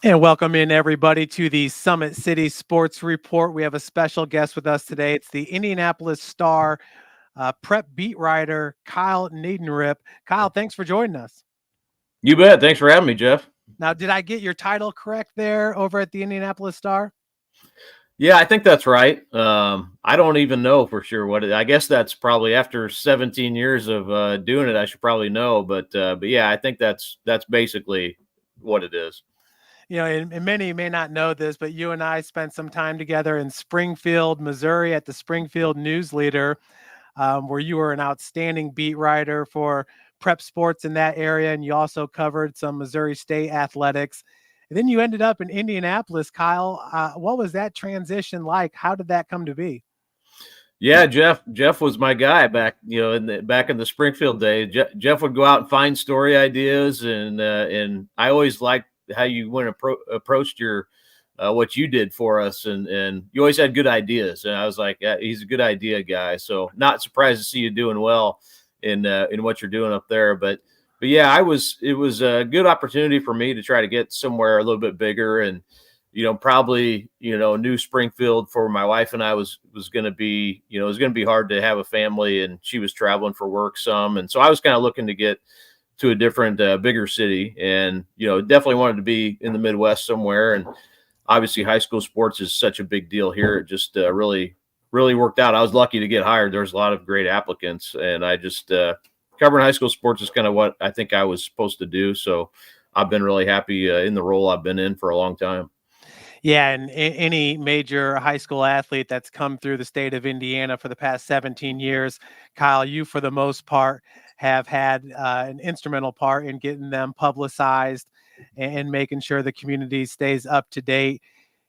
And welcome in everybody to the Summit City Sports Report. We have a special guest with us today. It's the Indianapolis Star prep beat writer, Kyle Neddenriep. Kyle, thanks for joining us. You bet. Thanks for having me, Jeff. Now, did I get your title correct there over at the Indianapolis Star? Yeah, I think that's right. I don't even know for sure what I guess that's probably after 17 years of doing it. I should probably know, but yeah, I think that's basically what it is. And many may not know this, but you and I spent some time together in Springfield, Missouri at the Springfield News Leader, where you were an outstanding beat writer for prep sports in that area. And you also covered some Missouri State athletics. And then you ended up in Indianapolis, Kyle. What was that transition like? How did that come to be? Yeah, Jeff was my guy back, back in the Springfield days. Jeff would go out and find story ideas, and I always liked how you approached your what you did for us, and you always had good ideas. And I was like, yeah, he's a good idea guy. So not surprised to see you doing well in what you're doing up there, but yeah, it was a good opportunity for me to try to get somewhere a little bit bigger, and probably, new Springfield for my wife and I was going to be, it was going to be hard to have a family, and she was traveling for work some. And so I was kind of looking to get to a different, bigger city, and, definitely wanted to be in the Midwest somewhere. And obviously high school sports is such a big deal here. It just really, really worked out. I was lucky to get hired. There's a lot of great applicants, and I just, covering high school sports is kind of what I think I was supposed to do. So I've been really happy in the role I've been in for a long time. Yeah, and any major high school athlete that's come through the state of Indiana for the past 17 years, Kyle, you for the most part have had an instrumental part in getting them publicized and making sure the community stays up to date.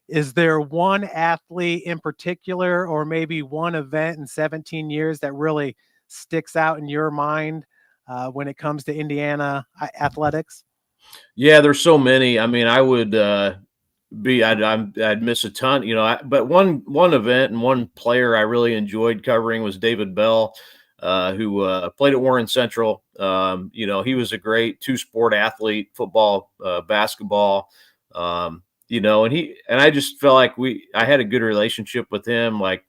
Is there one athlete in particular, or maybe one event in 17 years that really sticks out in your mind when it comes to Indiana athletics? Yeah, there's so many. I mean, I would I'd miss a ton, but one event and one player I really enjoyed covering was David Bell, who played at Warren Central. He was a great two-sport athlete, football, basketball. And I just felt like I had a good relationship with him. Like,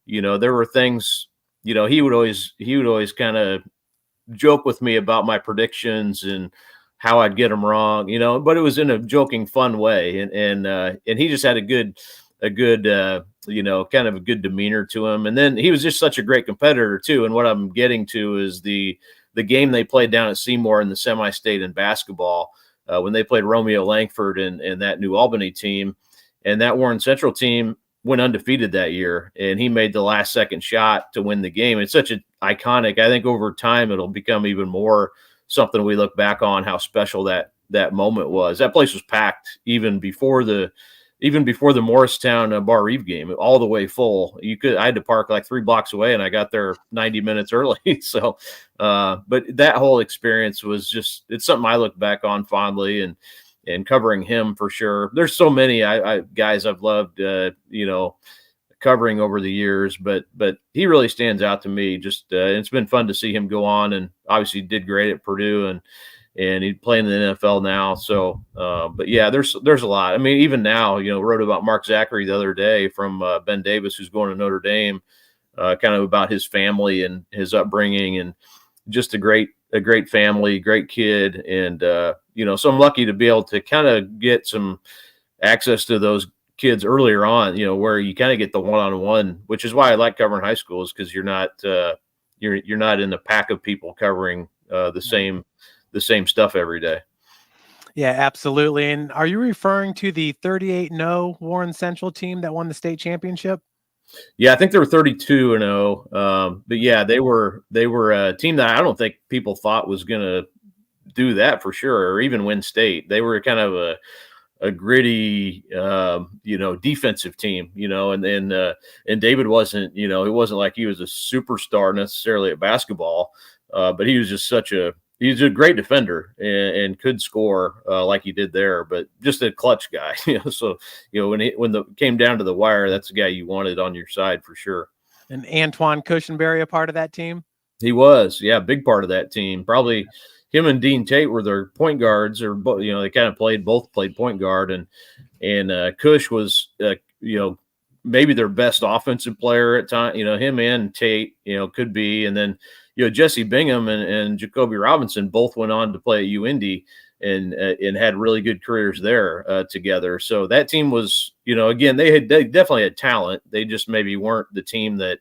there were things, he would always kind of joke with me about my predictions and how I'd get them wrong, but it was in a joking, fun way. And he just had a good, kind of a good demeanor to him. And then he was just such a great competitor too. And what I'm getting to is the game they played down at Seymour in the semi-state in basketball, when they played Romeo Langford and that New Albany team, and that Warren Central team went undefeated that year, and he made the last second shot to win the game. It's such an iconic. I think over time it'll become even more something we look back on, how special that moment was. That place was packed even before the Morristown Bar Reeve game, all the way full. I had to park like 3 blocks away, and I got there 90 minutes early. So, but that whole experience was it's something I look back on fondly, and covering him for sure. There's so many guys I've loved, covering over the years, but he really stands out to me. Just it's been fun to see him go on, and obviously did great at Purdue, and he's playing in the NFL now. So, but yeah, there's a lot. I mean, even now, wrote about Mark Zachary the other day from Ben Davis, who's going to Notre Dame, kind of about his family and his upbringing, and just a great family, great kid. And, so I'm lucky to be able to kind of get some access to those kids earlier on, where you kind of get the one-on-one, which is why I like covering high schools, because you're not in a pack of people covering the same stuff every day. Yeah, absolutely. And are you referring to the 38-0 Warren Central team that won the state championship? Yeah, I think they were 32-0. But yeah, they were a team that I don't think people thought was going to do that for sure, or even win state. They were kind of a gritty, defensive team, and David wasn't, it wasn't like he was a superstar necessarily at basketball, but he was just he's a great defender and could score like he did there, but just a clutch guy. So when it came down to the wire, that's the guy you wanted on your side for sure. And Antoine Cushenberry a part of that team? He was, yeah, big part of that team. Probably him and Dean Tate were their point guards, or they kind of both played point guard, and Cush was maybe their best offensive player at time. Him and Tate could be, and then Jesse Bingham and Jacoby Robinson both went on to play at Indy and had really good careers there together. So that team was, again, they definitely had talent. They just maybe weren't the team that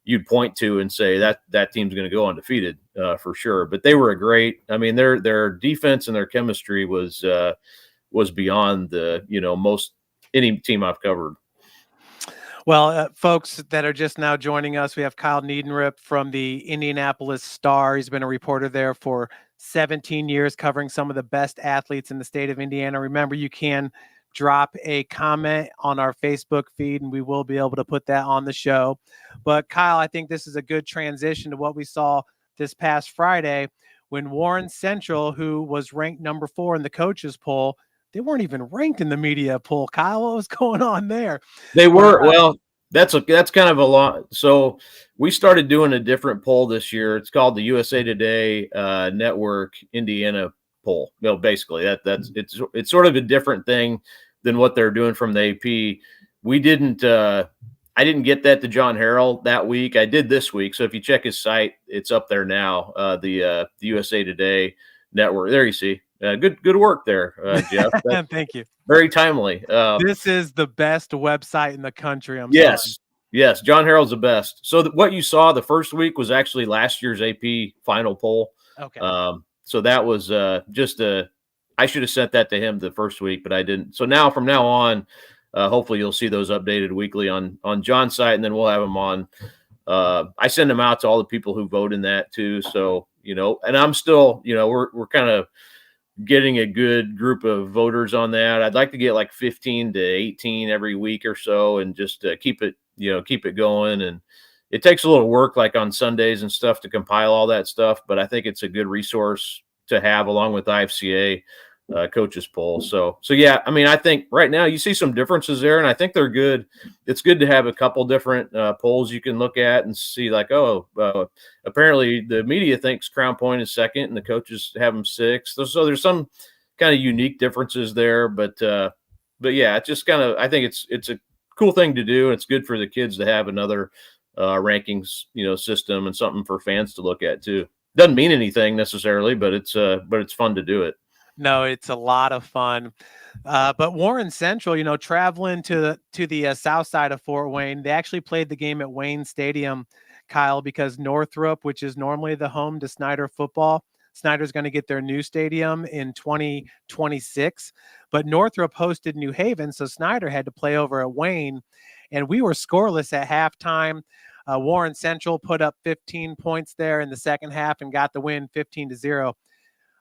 you'd point to and say that team's going to go undefeated for sure. But they were a great. I mean, their defense and their chemistry was beyond most any team I've covered. Well, folks that are just now joining us, we have Kyle Neddenriep from the Indianapolis Star. He's been a reporter there for 17 years, covering some of the best athletes in the state of Indiana. Remember, you can drop a comment on our Facebook feed, and we will be able to put that on the show. But Kyle, I think this is a good transition to what we saw this past Friday when Warren Central, who was ranked number 4 in the coaches poll, they weren't even ranked in the media poll. Kyle, what was going on there? They were. Well, that's kind of a lot. So we started doing a different poll this year. It's called the USA Today Network Indiana poll. Well, basically it's sort of a different thing than what they're doing from the AP. We didn't. I didn't get that to John Harrell that week. I did this week. So if you check his site, it's up there now. The USA Today Network. There you see. Good work there, Jeff. Thank you. Very timely. This is the best website in the country. Yes. John Harrell's the best. So what you saw the first week was actually last year's AP final poll. Okay. So that was I should have sent that to him the first week, but I didn't. So now from now on, hopefully you'll see those updated weekly on John's site, and then we'll have them on. I send them out to all the people who vote in that too. So and I'm still we're kind of getting a good group of voters on that. I'd like to get like 15 to 18 every week or so, and just keep it going. And it takes a little work, like on Sundays and stuff, to compile all that stuff. But I think it's a good resource to have along with IFCA coaches poll. So yeah, I mean, I think right now you see some differences there, and I think they're good. It's good to have a couple different polls you can look at and see, like, apparently the media thinks Crown Point is second and the coaches have them 6th. So there's some kind of unique differences there, but yeah, it's just kind of, I think it's a cool thing to do. It's good for the kids to have another rankings, system, and something for fans to look at too. Doesn't mean anything necessarily, but it's fun to do it. No, it's a lot of fun. But Warren Central, traveling to the south side of Fort Wayne, they actually played the game at Wayne Stadium, Kyle, because Northrop, which is normally the home to Snyder football, Snyder's going to get their new stadium in 2026. But Northrop hosted New Haven, so Snyder had to play over at Wayne, and we were scoreless at halftime. Warren Central put up 15 points there in the second half and got the win 15-0.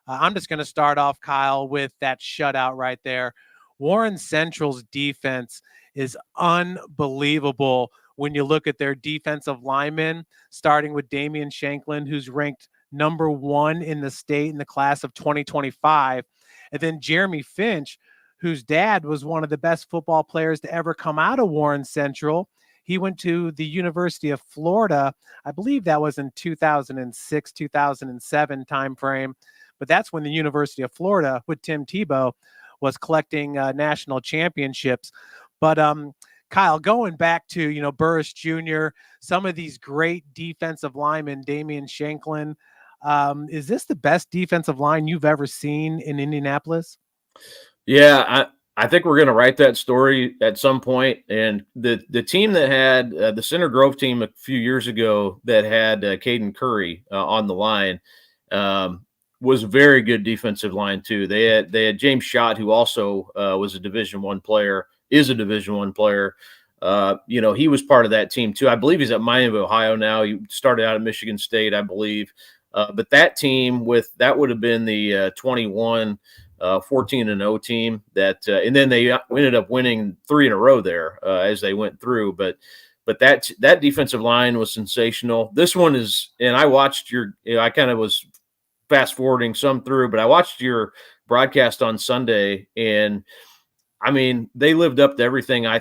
I'm just going to start off, Kyle, with that shutout right there. Warren Central's defense is unbelievable when you look at their defensive linemen, starting with Damian Shanklin, who's ranked number 1 in the state in the class of 2025. And then Jeremy Finch, whose dad was one of the best football players to ever come out of Warren Central. He went to the University of Florida. I believe that was in 2006, 2007 timeframe. But that's when the University of Florida with Tim Tebow was collecting national championships. But Kyle, going back to, Burris Jr., some of these great defensive linemen, Damian Shanklin, is this the best defensive line you've ever seen in Indianapolis? Yeah, I think we're going to write that story at some point. And the team that had the Center Grove team a few years ago that had Caden Curry on the line was a very good defensive line too. They had James Schott, who also was a Division I player, is a Division I player. He was part of that team too. I believe he's at Miami, Ohio now. He started out at Michigan State, I believe. But that team that would have been the 21 14-0 team and then they ended up winning 3 in a row there as they went through. But that defensive line was sensational. This one is, and I watched I kind of was fast forwarding some through, but I watched your broadcast on Sunday, and I mean, they lived up to everything. I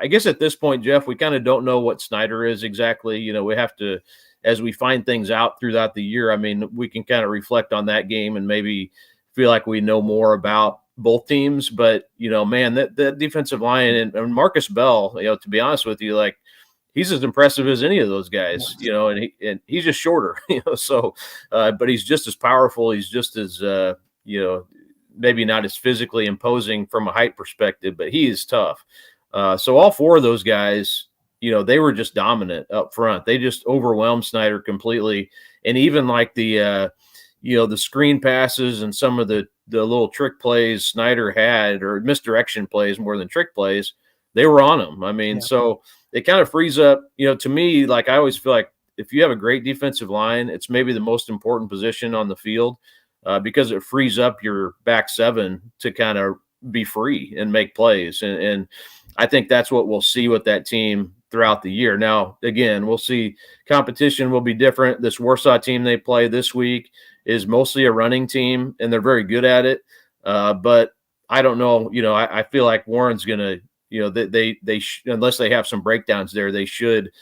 guess at this point, Jeff, we kind of don't know what Snyder is exactly. We have to, as we find things out throughout the year, I mean, we can kind of reflect on that game and maybe feel like we know more about both teams. But, man, that defensive line and Marcus Bell, to be honest with you, like, he's as impressive as any of those guys, and he's just shorter, so, but he's just as powerful. He's just as, maybe not as physically imposing from a height perspective, but he is tough. So all four of those guys, they were just dominant up front. They just overwhelmed Snyder completely. And even like the screen passes and some of the little trick plays Snyder had, or misdirection plays more than trick plays, they were on him. I mean, so it kind of frees up, to me, like I always feel like if you have a great defensive line, it's maybe the most important position on the field. Because it frees up your back seven to kind of be free and make plays. And I think that's what we'll see with that team throughout the year. Now, again, we'll see competition will be different. This Warsaw team they play this week is mostly a running team, and they're very good at it. But I don't know, I feel like Warren's going to, unless they have some breakdowns there, they should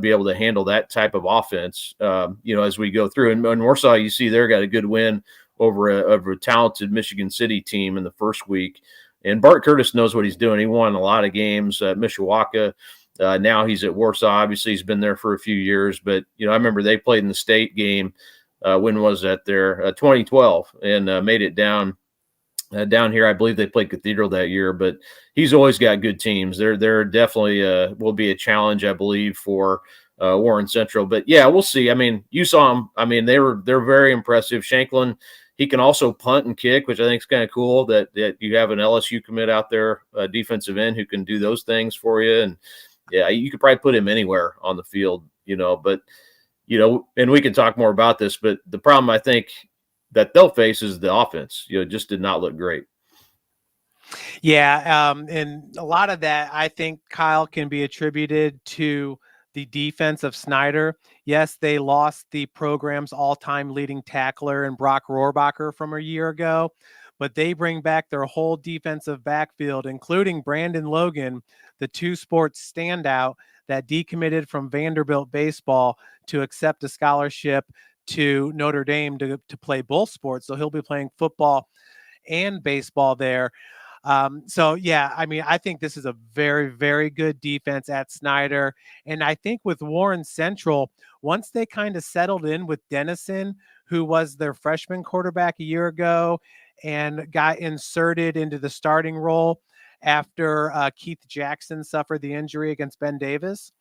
be able to handle that type of offense, as we go through. And Warsaw, you see, they're got a good win over a talented Michigan City team in the first week. And Bart Curtis knows what he's doing. He won a lot of games at Mishawaka. Now he's at Warsaw. Obviously, he's been there for a few years. But, I remember they played in the state game. When was that there? 2012, and made it down here. I believe they played Cathedral that year. But he's always got good teams. They're definitely will be a challenge, I believe, for Warren Central. But, yeah, we'll see. I mean, you saw them. I mean, they're very impressive. Shanklin, he can also punt and kick, which I think is kind of cool that you have an LSU commit out there, a defensive end who can do those things for you. And, yeah, you could probably put him anywhere on the field, but, and we can talk more about this, but the problem I think that they'll face is the offense, just did not look great. Yeah, and a lot of that, I think, Kyle, can be attributed to the defense of Snyder. Yes, they lost the program's all-time leading tackler in Brock Rohrbacher from a year ago, but they bring back their whole defensive backfield, including Brandon Logan, the two-sports standout that decommitted from Vanderbilt baseball to accept a scholarship to Notre Dame to play both sports. So he'll be playing football and baseball there. So, yeah, I mean, I think this is a very, very good defense at Snyder. And I think with Warren Central, once they kind of settled in with Dennison, who was their freshman quarterback a year ago and got inserted into the starting role after Keith Jackson suffered the injury against Ben Davis.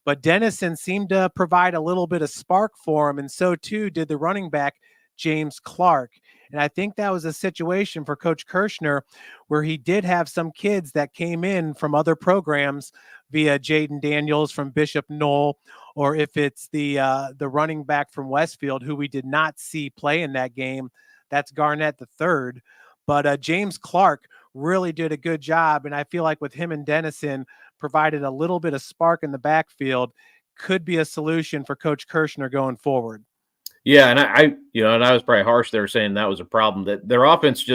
But Dennison seemed to provide a little bit of spark for him, and so too did the running back, James Clark. And I think that was a situation for Coach Kirshner where he did have some kids that came in from other programs via Jaden Daniels from Bishop Knoll, or if it's the running back from Westfield, who we did not see play in that game, that's Garnett the third. But James Clark really did a good job, and I feel like with him and Dennison provided a little bit of spark in the backfield, could be a solution for Coach Kirshner going forward. Yeah, and I was probably harsh there saying that was a problem, that their offense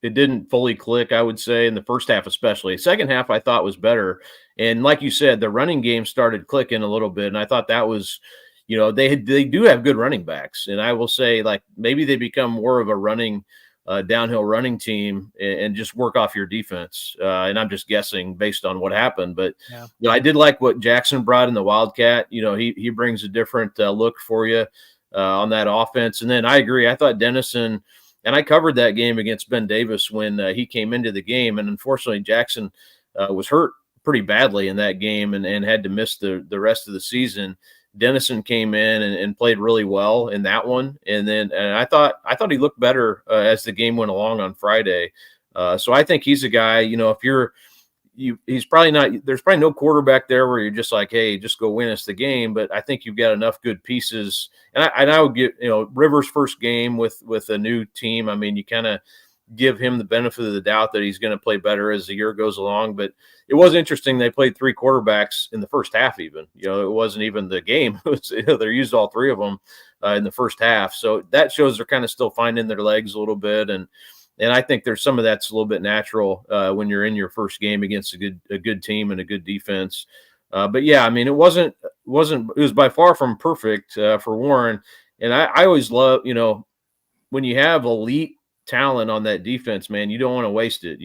it didn't fully click, I would say, in the first half especially. Second half I thought was better. And like you said, the running game started clicking a little bit, and I thought that was, they do have good running backs. And I will say, like, maybe they become more of a running downhill running team and just work off your defense. And I'm just guessing based on what happened. But I did like what Jackson brought in the Wildcat. He brings a different look for you on that offense. And then I agree. I thought Dennison, and I covered that game against Ben Davis when he came into the game. And unfortunately, Jackson was hurt pretty badly in that game and had to miss the rest of the season. Dennison came in and played really well in that one. And I thought he looked better as the game went along on Friday. So I think he's a guy, if he's probably not, there's probably no quarterback there where you're just like, hey, just go win us the game. But I think you've got enough good pieces. And I would get, Rivers' first game with a new team. I mean, you kind of give him the benefit of the doubt that he's going to play better as the year goes along. But it was interesting. They played three quarterbacks in the first half even. It wasn't even the game. It was, they used all three of them in the first half. So that shows they're kind of still finding their legs a little bit. And, And I think there's some of that's a little bit natural when you're in your first game against a good team and a good defense. But yeah, I mean, it was by far from perfect for Warren. And I always love, when you have elite talent on that defense, man, you don't want to waste it.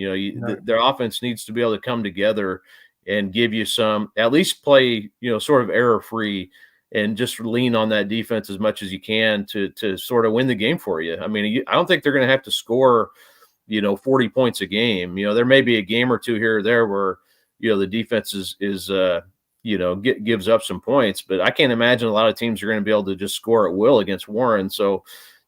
Their offense needs to be able to come together and give you some, at least play, sort of error free, and just lean on that defense as much as you can to sort of win the game for you. I mean, I don't think they're going to have to score, 40 points a game. There may be a game or two here or there where, the defense gives up some points, but I can't imagine a lot of teams are going to be able to just score at will against Warren. So,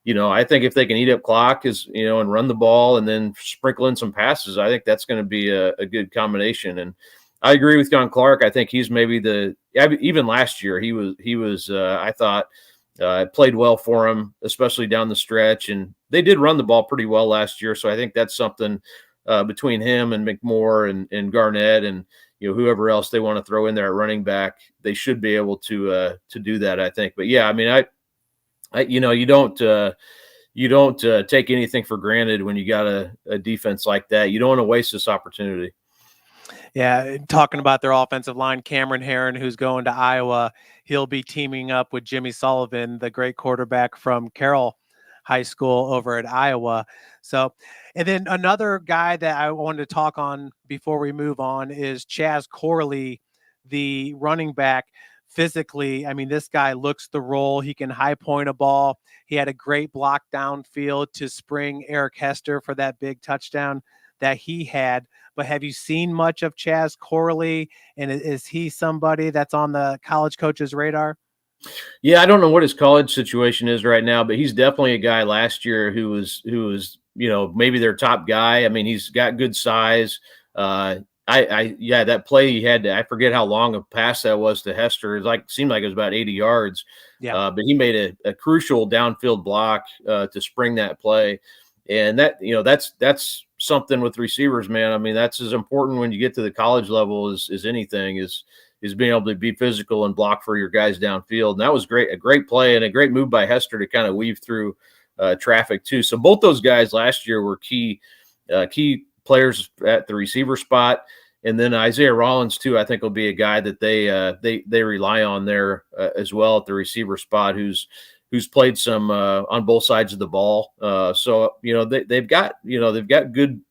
I think if they can eat up clock and run the ball and then sprinkle in some passes, I think that's going to be a good combination. And I agree with John Clark. I think he's maybe even last year, he was I thought played well for him, especially down the stretch. And they did run the ball pretty well last year. So I think that's something between him and McMoore and Garnett and, whoever else they want to throw in there at running back, they should be able to do that, I think. But yeah, I mean, you don't take anything for granted when you got a defense like that. You don't want to waste this opportunity. Yeah, talking about their offensive line, Cameron Herron, who's going to Iowa, he'll be teaming up with Jimmy Sullivan, the great quarterback from Carroll High School over at Iowa. So, and then another guy that I wanted to talk on before we move on is Chaz Corley, the running back. Physically, I mean, this guy looks the role. He can high point a ball. He had a great block downfield to spring Eric Hester for that big touchdown that he had. But have you seen much of Chaz Corley? And is he somebody that's on the college coach's radar? Yeah, I don't know what his college situation is right now, but he's definitely a guy last year who was maybe their top guy. I mean, he's got good size. That play he had, I forget how long a pass that was to Hester. Seemed like it was about 80 yards. Yeah. But he made a crucial downfield block to spring that play. And that's something with receivers, man. I mean, that's as important when you get to the college level as anything is being able to be physical and block for your guys downfield. And that was a great play and a great move by Hester to kind of weave through traffic too. So both those guys last year were key players at the receiver spot. And then Isaiah Rollins too, I think will be a guy that they rely on there as well at the receiver spot, who's played some on both sides of the ball. So they've got good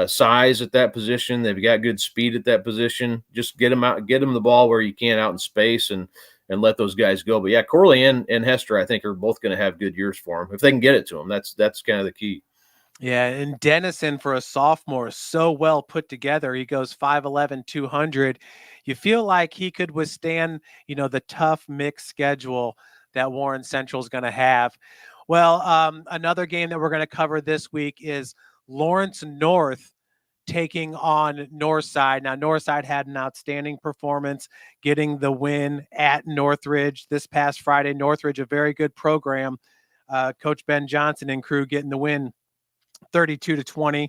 size at that position. They've got good speed at that position. Just get them the ball where you can out in space and let those guys go. But yeah, Corley and Hester, I think, are both going to have good years for them if they can get it to them. That's kind of the key. Yeah, and Dennison for a sophomore, so well put together. He goes 5'11", 200. You feel like he could withstand, the tough mixed schedule that Warren Central is going to have. Well, another game that we're going to cover this week is Lawrence North taking on Northside. Now, Northside had an outstanding performance, getting the win at Northridge this past Friday. Northridge, a very good program. Coach Ben Johnson and crew getting the win 32-20.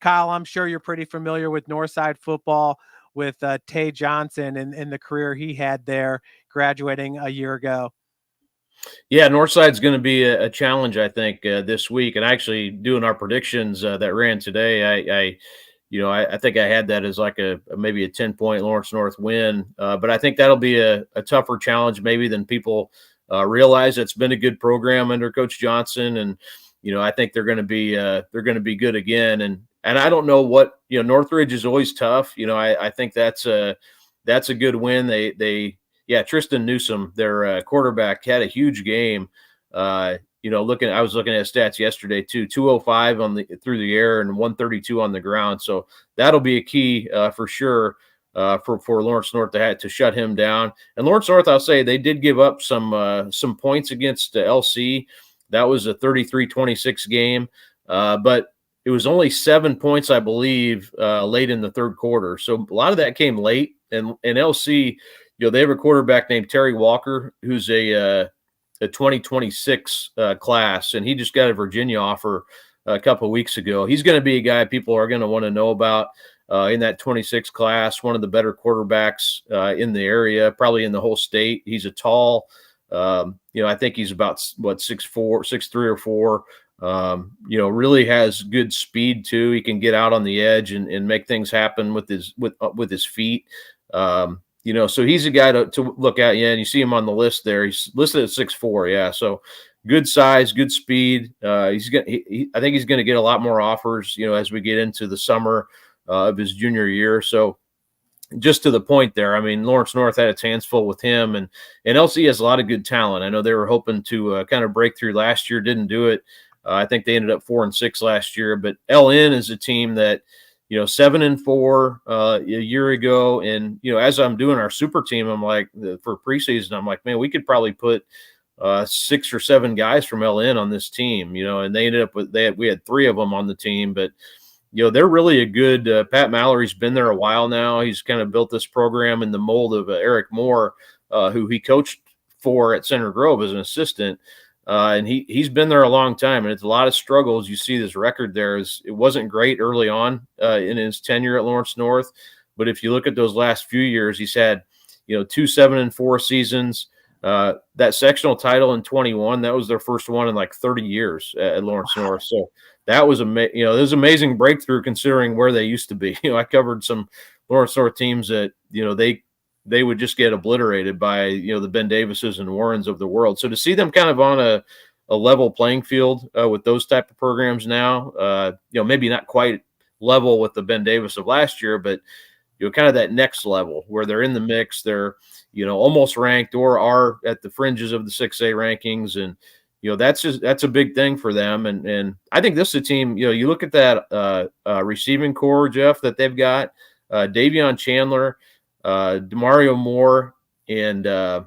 Kyle, I'm sure you're pretty familiar with Northside football with Tay Johnson and the career he had there, graduating a year ago. Yeah, Northside's going to be a challenge, I think, this week. And actually, doing our predictions that ran today, I think I had that as like maybe a 10-point Lawrence North win. But I think that'll be a tougher challenge maybe than people realize. It's been a good program under Coach Johnson, and I think they're going to be good again. And I don't know what Northridge is always tough. I think that's a good win. Tristan Newsom, their quarterback, had a huge game. I was looking at stats yesterday too, 205 through the air and 132 on the ground. So that'll be a key for sure for Lawrence North to shut him down. And Lawrence North, I'll say, they did give up some points against LC. That was a 33-26 game, but it was only 7 points, I believe, late in the third quarter. So a lot of that came late. And LC, they have a quarterback named Terry Walker, who's a 2026 class, and he just got a Virginia offer a couple of weeks ago. He's going to be a guy people are going to want to know about in that 26 class, one of the better quarterbacks in the area, probably in the whole state. He's a tall, I think he's about 6'3" or 4. Really has good speed too. He can get out on the edge and make things happen with his feet. So he's a guy to look at. Yeah, and you see him on the list there. He's listed at 6'4". Yeah, so good size, good speed. I think he's going to get a lot more offers, as we get into the summer of his junior year. So just to the point there, I mean, Lawrence North had its hands full with him, and LC has a lot of good talent. I know they were hoping to kind of break through last year, didn't do it. I think they ended up 4-6 last year, but LN is a team that, 7-4 a year ago. And, as I'm doing our super team, I'm like, for preseason, I'm like, man, we could probably put 6 or 7 guys from LN on this team, and they ended up we had 3 of them on the team, but they're really a good Pat Mallory's been there a while now. He's kind of built this program in the mold of Eric Moore, who he coached for at Center Grove as an assistant. And he's been there a long time, and it's a lot of struggles. You see this record there it wasn't great early on in his tenure at Lawrence North, but if you look at those last few years, he's had 2 7-4 seasons. That sectional title in 21, that was their first one in like 30 years at Lawrence North. So that was it was an amazing breakthrough considering where they used to be. I covered some Lawrence North teams that they would just get obliterated by the Ben Davises and Warrens of the world. So to see them kind of on a level playing field with those type of programs now, maybe not quite level with the Ben Davis of last year, but kind of that next level where they're in the mix, they're almost ranked or are at the fringes of the 6A rankings, and that's a big thing for them. And I think this is a team. You look at that receiving core, Jeff, that they've got Davion Chandler, Demario Moore, and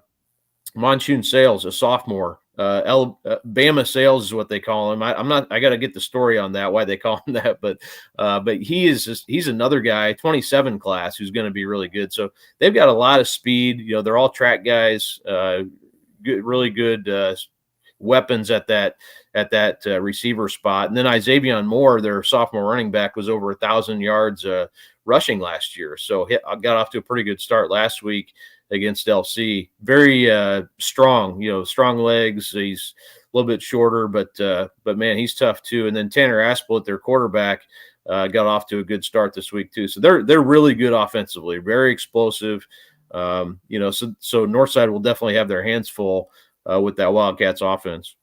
Monsoon Sales, a sophomore. Bama Sales is what they call him. I got to get the story on that, why they call him that, but he's another guy, 27 class, who's going to be really good. So they've got a lot of speed. They're all track guys, really good weapons at that receiver spot. And then Isavion Moore, their sophomore running back, was over 1,000 yards rushing last year. So I got off to a pretty good start last week against LC. Very strong, strong legs. He's a little bit shorter, but man, he's tough too. And then Tanner Asplet, their quarterback, got off to a good start this week too. So they're really good offensively, very explosive. So Northside will definitely have their hands full with that Wildcats offense.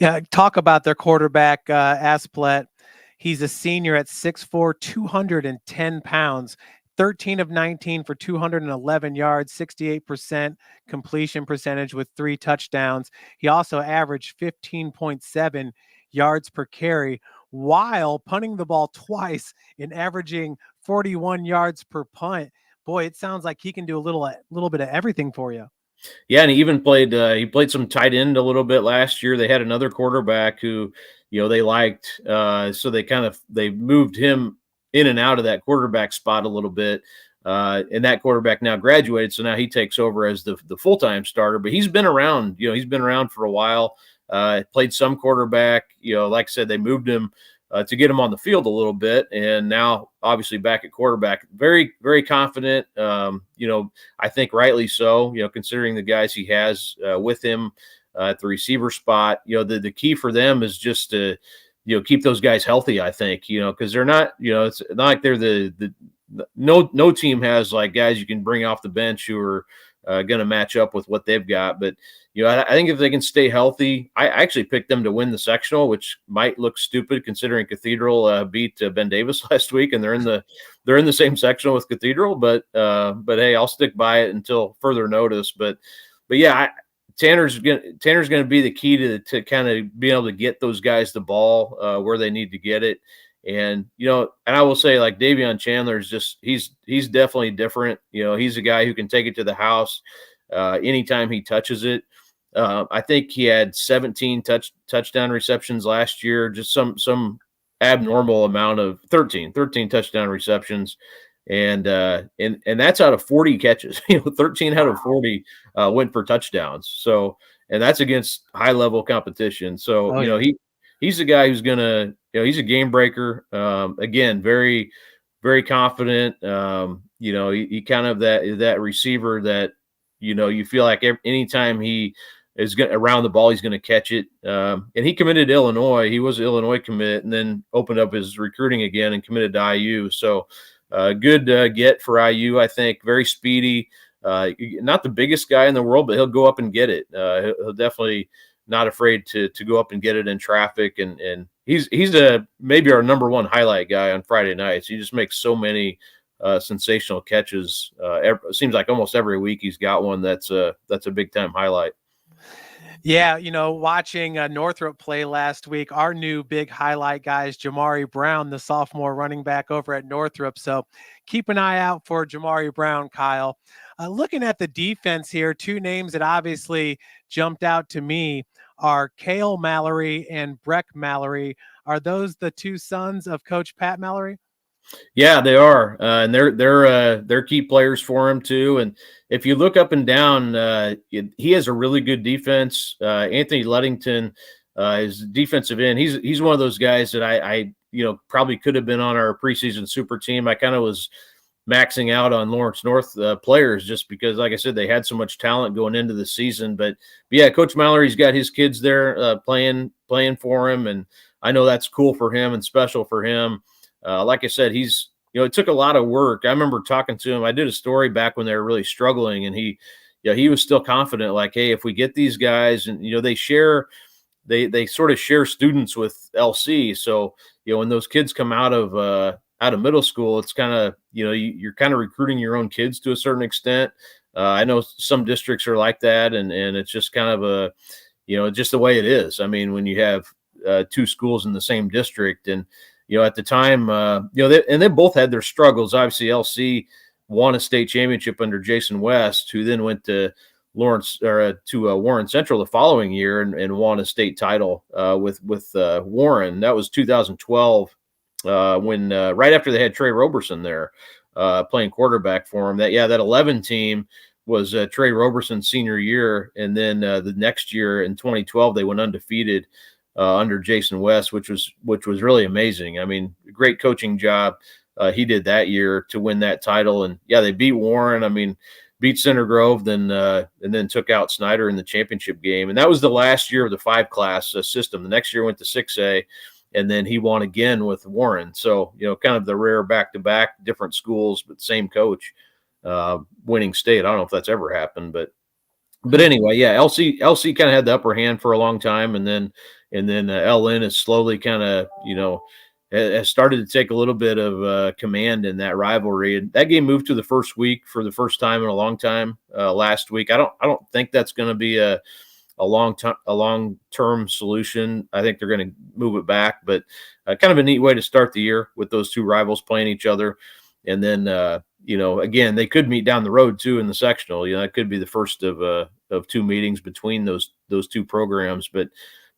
Yeah, talk about their quarterback, Asplet. He's a senior at 6'4", 210 pounds. 13 of 19 for 211 yards, 68% completion percentage with 3 touchdowns. He also averaged 15.7 yards per carry while punting the ball twice and averaging 41 yards per punt. Boy, it sounds like he can do a little bit of everything for you. Yeah, and he even played some tight end a little bit last year. They had another quarterback who, they liked, so they moved him in and out of that quarterback spot a little bit. And that quarterback now graduated, so now he takes over as the full-time starter. But he's been around, he's been around for a while. Played some quarterback, like I said, they moved him to get him on the field a little bit, and now obviously back at quarterback. Very, very confident. I think rightly so. Considering the guys he has with him at the receiver spot. The key for them is just to keep those guys healthy. I think because they're not. It's not like they're no team has like guys you can bring off the bench who are going to match up with what they've got, but. I think if they can stay healthy, I actually picked them to win the sectional, which might look stupid considering Cathedral beat Ben Davis last week, and they're in the same sectional with Cathedral. But hey, I'll stick by it until further notice. But yeah, Tanner's going to be the key to kind of being able to get those guys the ball where they need to get it. And and I will say, like, Davion Chandler is just he's definitely different. He's a guy who can take it to the house anytime he touches it. I think he had 17 touchdown receptions last year, just some abnormal amount of 13 touchdown receptions. And that's out of 40 catches, 13 out of 40 went for touchdowns. So, and that's against high level competition. So, he's a guy who's gonna, he's a game breaker. Again, very, very confident. He kind of that receiver that, you feel like anytime he is going around the ball. He's going to catch it. And he committed to Illinois. He was an Illinois commit, and then opened up his recruiting again and committed to IU. So good get for IU, I think. Very speedy. Not the biggest guy in the world, but he'll go up and get it. He'll definitely not afraid to go up and get it in traffic. And he's maybe our number one highlight guy on Friday nights. He just makes so many sensational catches. It seems like almost every week he's got one that's a big time highlight. Yeah, watching Northrop play last week, our new big highlight guy is Jamari Brown, the sophomore running back over at Northrop. So keep an eye out for Jamari Brown, Kyle. Looking at the defense here, two names that obviously jumped out to me are Cale Mallory and Breck Mallory. Are those the two sons of Coach Pat Mallory? Yeah, they are, and they're key players for him too. And if you look up and down, he has a really good defense. Anthony Ludington, his defensive end, he's one of those guys that I probably could have been on our preseason super team. I kind of was maxing out on Lawrence North players just because, like I said, they had so much talent going into the season. But yeah, Coach Mallory's got his kids there playing for him, and I know that's cool for him and special for him. Like I said, it took a lot of work. I remember talking to him. I did a story back when they were really struggling, and he was still confident. Like, hey, if we get these guys, and they sort of share students with LC. So when those kids come out of middle school, it's kind of you're kind of recruiting your own kids to a certain extent. I know some districts are like that, and it's just kind of just the way it is. I mean, when you have two schools in the same district, and at the time, they both had their struggles. Obviously, LC won a state championship under Jason West, who then went to Warren Central the following year and won a state title with Warren. That was 2012, when right after they had Trey Roberson there playing quarterback for him. That 11 team was Trey Roberson's senior year, and then the next year in 2012 they went undefeated under Jason West, which was really amazing. I mean, great coaching job he did that year to win that title. And yeah, they beat Warren. I mean, beat Center Grove, and then took out Snyder in the championship game. And that was the last year of the 5-class system. The next year went to 6A, and then he won again with Warren. So, kind of the rare back-to-back, different schools, but same coach winning state. I don't know if that's ever happened, but anyway, yeah, LC kind of had the upper hand for a long time, and then LN is slowly kind of has started to take a little bit of command in that rivalry. And that game moved to the first week for the first time in a long time last week. I don't think that's going to be a long-term solution. I think they're going to move it back, but kind of a neat way to start the year with those two rivals playing each other. And then again, they could meet down the road too in the sectional. That could be the first of two meetings between those two programs. But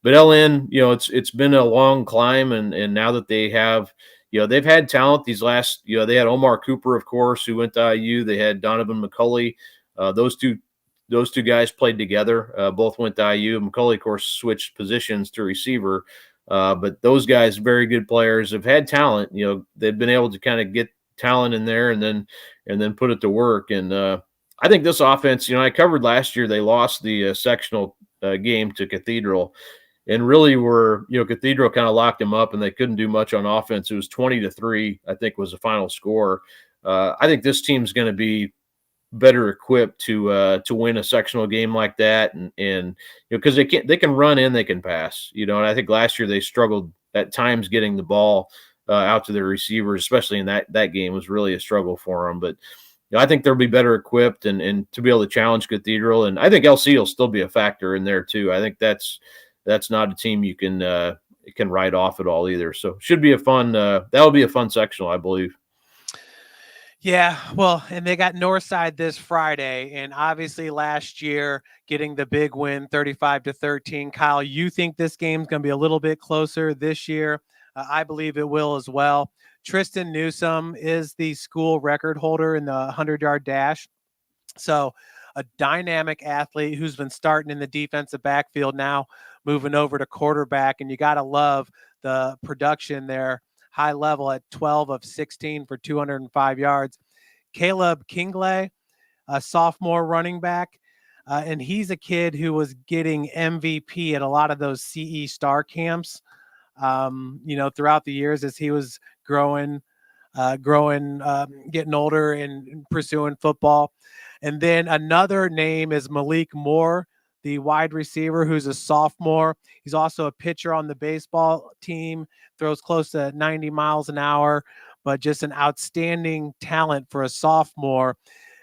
LN, it's been a long climb, and now that they have, they've had talent these last, they had Omar Cooper, of course, who went to IU. They had Donovan McCulley. Those two guys played together. Both went to IU. McCulley, of course, switched positions to receiver. But those guys, very good players, have had talent. They've been able to kind of get talent in there and then put it to work. And I think this offense, I covered last year, they lost the sectional game to Cathedral, and really Cathedral kind of locked them up, and they couldn't do much on offense. It was 20-3, I think, was the final score. I think this team's going to be better equipped to win a sectional game like that, and because they can run and they can pass. And I think last year they struggled at times getting the ball out to their receivers, especially in that game was really a struggle for them. But I think they'll be better equipped and to be able to challenge Cathedral. And I think LC will still be a factor in there too. I think that's not a team you can write off at all either. So should be a fun that'll be a fun sectional, I believe. Yeah, well, and they got Northside this Friday, and obviously last year getting the big win, 35-13. Kyle, you think this game's going to be a little bit closer this year? I believe it will as well. Tristan Newsome is the school record holder in the 100-yard dash. So a dynamic athlete who's been starting in the defensive backfield, now moving over to quarterback, and you got to love the production there. High level at 12 of 16 for 205 yards. Caleb Kingley, a sophomore running back. and he's a kid who was getting MVP at a lot of those CE Star camps, throughout the years as he was getting older and pursuing football. And then another name is Malik Moore, the wide receiver who's a sophomore. He's also a pitcher on the baseball team, throws close to 90 miles an hour, but just an outstanding talent for a sophomore.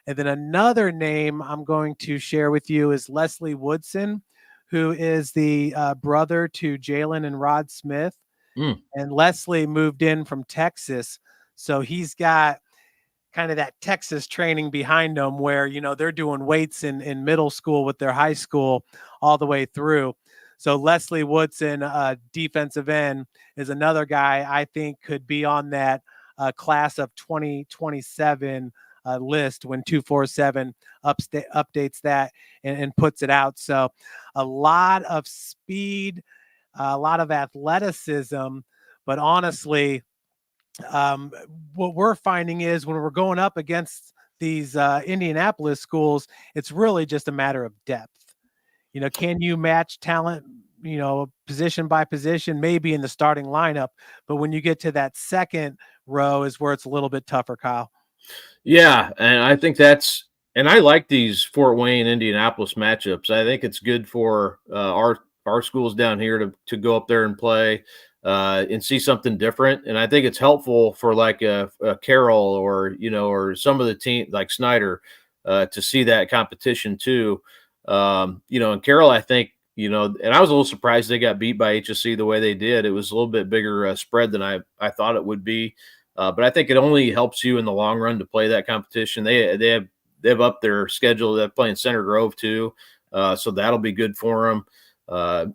And then another name I'm going to share with you is Leslie Woodson, who is the brother to Jalen and Rod Smith. And Leslie moved in from Texas. So he's got kind of that Texas training behind them where, they're doing weights in middle school with their high school all the way through. So Leslie Woodson, defensive end, is another guy I think could be on that class of 2027 list when 247 updates that and puts it out. So a lot of speed, a lot of athleticism, but honestly, what we're finding is when we're going up against these Indianapolis schools, it's really just a matter of depth. Can you match talent, position by position, maybe in the starting lineup, but when you get to that second row is where it's a little bit tougher, Kyle. Yeah, and I think and I like these Fort Wayne Indianapolis matchups. I think it's good for our schools down here to go up there and play and see something different. And I think it's helpful for like a Carroll or some of the team like Snyder to see that competition too. And Carroll, I think, and I was a little surprised they got beat by HSC the way they did. It was a little bit bigger spread than I thought it would be. But I think it only helps you in the long run to play that competition. They have up their schedule. They're playing Center Grove too, so that'll be good for them.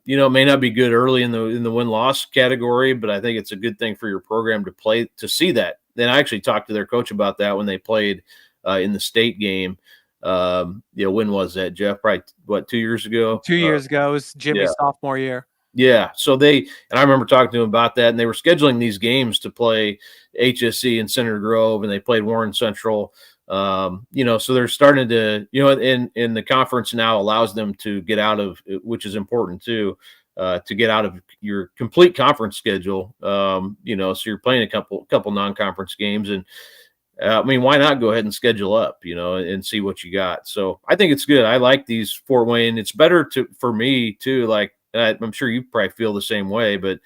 It may not be good early in the win-loss category, but I think it's a good thing for your program to see that. Then I actually talked to their coach about that when they played in the state game. When was that, Jeff? Probably 2 years ago. 2 years ago, it was Jimmy's sophomore year. Yeah. So and I remember talking to him about that, and they were scheduling these games to play HSC and Center Grove, and they played Warren Central. So they're starting to, in the conference now allows them to get out of, which is important too, to get out of your complete conference schedule. So you're playing a couple non-conference games, and why not go ahead and schedule up, and see what you got. So I think it's good. I like these Fort Wayne. It's better for me too. Like, I'm sure you probably feel the same way, but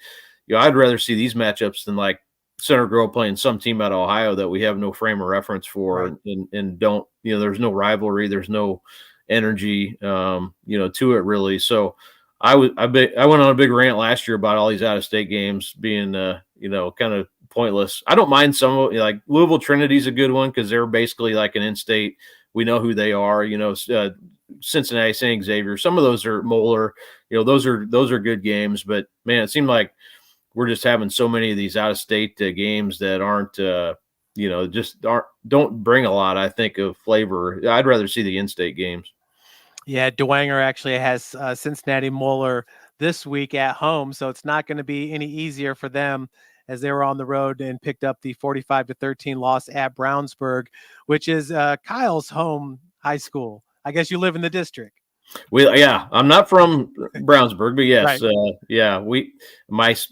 I'd rather see these matchups than like Center Grove playing some team out of Ohio that we have no frame of reference for, right. and don't, there's no rivalry, there's no energy, to it really. So I went on a big rant last year about all these out of state games being, kind of pointless. I don't mind some, like Louisville Trinity's a good one because they're basically like an in-state. We know who they are, Cincinnati St. Xavier. Some of those are Moeller, those are good games. But man, it seemed like we're just having so many of these out of state games that aren't, don't bring a lot, I think, of flavor. I'd rather see the in-state games. Yeah, Dwenger actually has Cincinnati Moeller this week at home, so it's not going to be any easier for them as they were on the road and picked up the 45-13 loss at Brownsburg, which is Kyle's home high school. I guess you live in the district. I'm not from Brownsburg, but yes, right.